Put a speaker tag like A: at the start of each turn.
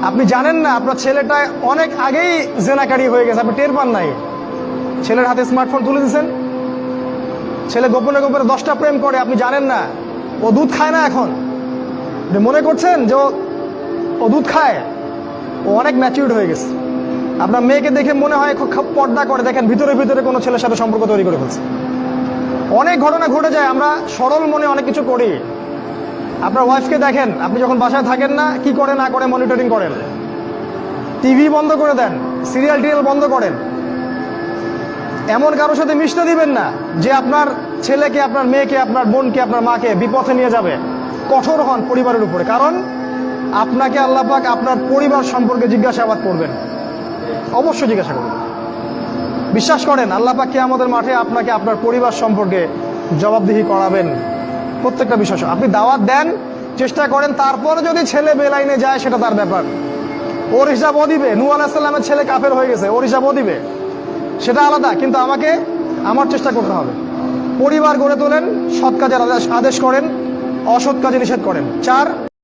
A: আপনি জানেন না আপনার ছেলেটা অনেক আগেই জেনাকারী হয়ে গেছে, আপনি টের পান নাই। ছেলের হাতে স্মার্টফোন তুলে দিয়েছেন, ছেলে গোপনে গোপনে 10টা প্রেম করে, আপনি জানেন না। ও দুধ খায় না এখন, মনে করছেন যে ও দুধ খায়। ও অনেক ম্যাচিউরড হয়ে গেছে। আপনার মেয়েকে দেখে মনে হয় খুব পর্দা করে, দেখেন ভিতরে ভিতরে কোনো ছেলের সাথে সম্পর্ক তৈরি করে ফেলছে। অনেক ঘটনা ঘটে যায়, আমরা সরল মনে অনেক কিছু করি। আপনার ওয়াইফকে দেখেন, আপনি যখন বাসায় থাকেন না, কি করে না করে মনিটরিং করেন। টিভি বন্ধ করে দেন, সিরিয়াল টিরিয়াল বন্ধ করেন। এমন কারোর সাথে মিশতে দিবেন না যে আপনার ছেলেকে, আপনার মেয়েকে, আপনার বোনকে, আপনার মাকে বিপথে নিয়ে যাবে। কঠোর হন পরিবারের উপরে, কারণ আপনাকে আল্লাহ পাক আপনার পরিবার সম্পর্কে জিজ্ঞাসাবাদ করবেন, অবশ্যই জিজ্ঞাসা করবেন। বিশ্বাস করেন আল্লাহ পাক কিয়ামতের মাঠে আপনাকে আপনার পরিবার সম্পর্কে জবাবদিহি করাবেন প্রত্যেকটা বিষয়। আপনি দাওয়াত দেন, চেষ্টা করেন, তারপরে যদি ছেলে বেলাইনে যায় সেটা তার ব্যাপার, ওর হিসাব ও দিবে। নূহ আলাইহিস সালামের ছেলে কাফের হয়ে গেছে, ওর হিসাব ও দিবে, সেটা আলাদা। কিন্তু আমাকে আমার চেষ্টা করতে হবে। পরিবার গড়ে তোলেন, সৎ কাজের আদেশ করেন, অসৎ কাজে নিষেধ করেন। 4